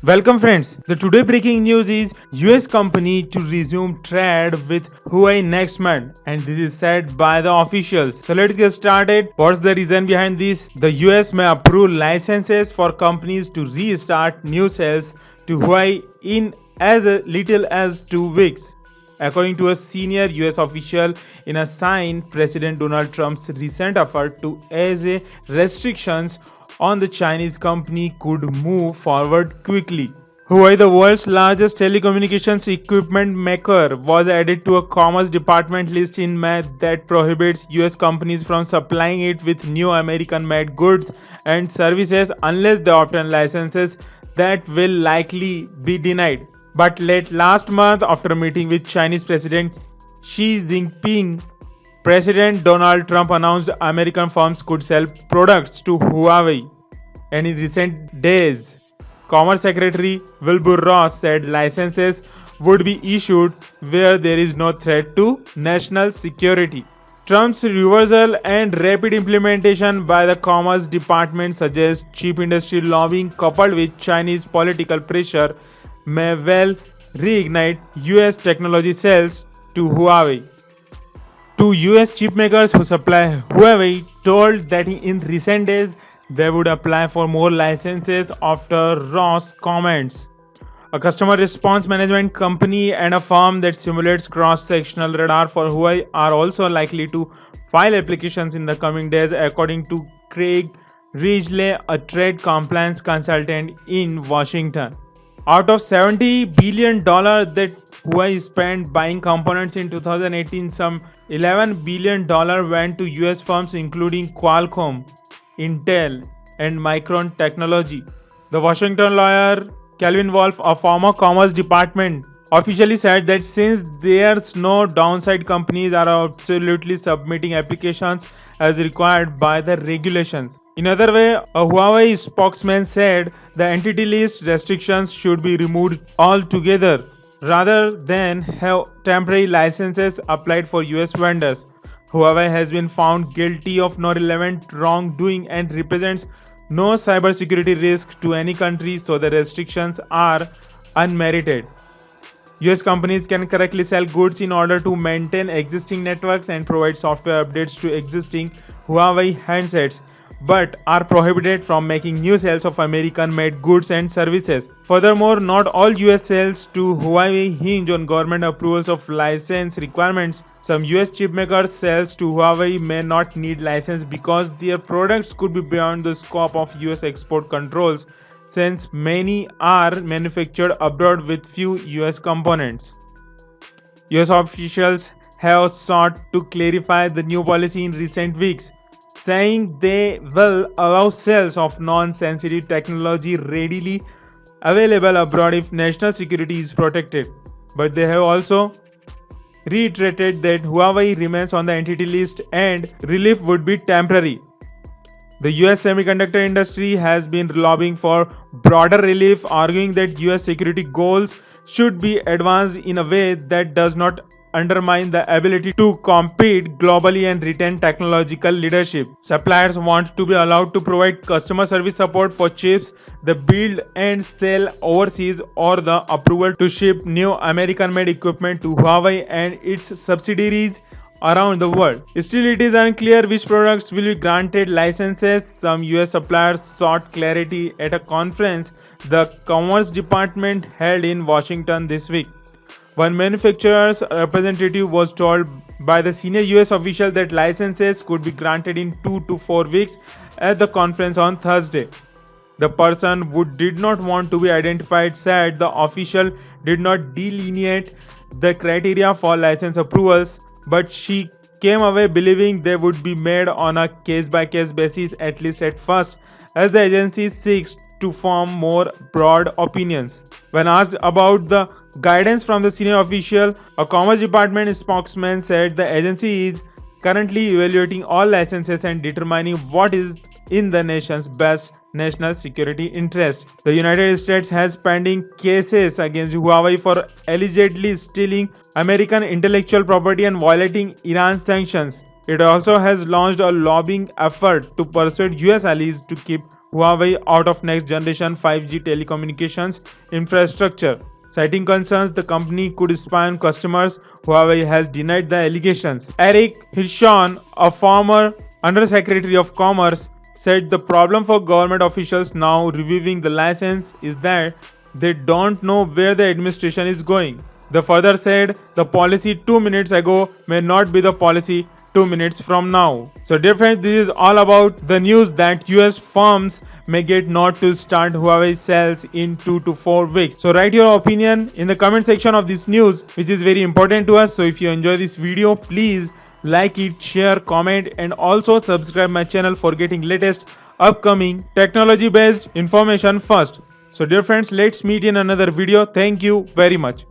Welcome friends. The today breaking news is US company to resume trade with Huawei next month, and this is said by the officials. So let's get started. What's the reason behind this? The US may approve licenses for companies to restart new sales to Huawei in as little as 2 weeks. According to a senior US official, in a sign President Donald Trump's recent effort to ease restrictions on the Chinese company could move forward quickly. Huawei, the world's largest telecommunications equipment maker, was added to a Commerce Department list in May that prohibits US companies from supplying it with new American made goods and services unless they obtain licenses that will likely be denied. But late last month, after a meeting with Chinese President Xi Jinping, President Donald Trump announced American firms could sell products to Huawei. And in recent days, Commerce Secretary Wilbur Ross said licenses would be issued where there is no threat to national security. Trump's reversal and rapid implementation by the Commerce Department suggests cheap industry lobbying coupled with Chinese political pressure may well reignite US technology sales to Huawei. Two US chipmakers who supply Huawei told that in recent days they would apply for more licenses after Ross comments. A customer response management company and a firm that simulates cross-sectional radar for Huawei are also likely to file applications in the coming days, according to Craig Ridgely, a trade compliance consultant in Washington. Out of $70 billion that Huawei spent buying components in 2018, some $11 billion went to US firms including Qualcomm, Intel, and Micron Technology. The Washington lawyer Calvin Wolf, a former Commerce Department, officially said that since there's no downside, companies are absolutely submitting applications as required by the regulations. In other way, a Huawei spokesman said the entity list restrictions should be removed altogether rather than have temporary licenses applied for US vendors. Huawei has been found guilty of no relevant wrongdoing and represents no cybersecurity risk to any country, so the restrictions are unmerited. US companies can correctly sell goods in order to maintain existing networks and provide software updates to existing Huawei handsets, but are prohibited from making new sales of American made goods and services. Furthermore, not all US sales to Huawei hinge on government approvals of license requirements. Some US chipmakers sales to Huawei may not need license because their products could be beyond the scope of US export controls, since many are manufactured abroad with few US components. US officials have sought to clarify the new policy in recent weeks, saying they will allow sales of non-sensitive technology readily available abroad if national security is protected. But they have also reiterated that Huawei remains on the entity list and relief would be temporary. The US semiconductor industry has been lobbying for broader relief, arguing that US security goals should be advanced in a way that does not undermine the ability to compete globally and retain technological leadership. Suppliers want to be allowed to provide customer service support for chips they build and sell overseas, or the approval to ship new American made equipment to Huawei and its subsidiaries around the world. Still, it is unclear which products will be granted licenses. Some US suppliers sought clarity at a conference the Commerce Department held in Washington this week. One manufacturer's representative was told by the senior US official that licenses could be granted in 2 to 4 weeks at the conference on Thursday. The person who did not want to be identified said the official did not delineate the criteria for license approvals, but she came away believing they would be made on a case-by-case basis, at least at first, as the agency seeks to form more broad opinions. When asked about the guidance from the senior official, a Commerce Department spokesman said the agency is currently evaluating all licenses and determining what is in the nation's best national security interest. The United States has pending cases against Huawei for allegedly stealing American intellectual property and violating Iran's sanctions. It also has launched a lobbying effort to persuade US allies to keep Huawei out of next generation 5G telecommunications infrastructure. Citing concerns the company could spy on customers, Huawei has denied the allegations. Eric Hirschhorn, a former Undersecretary of Commerce, said the problem for government officials now reviewing the license is that they don't know where the administration is going. They further said the policy 2 minutes ago may not be the policy 2 minutes from now. So, dear friends, this is all about the news that US firms may get not to start Huawei sales in 2 to 4 weeks. So, write your opinion in the comment section of this news, which is very important to us. So, if you enjoy this video, please like it, share, comment, and also subscribe my channel for getting latest upcoming technology based information first. So dear friends, let's meet in another video. Thank you very much.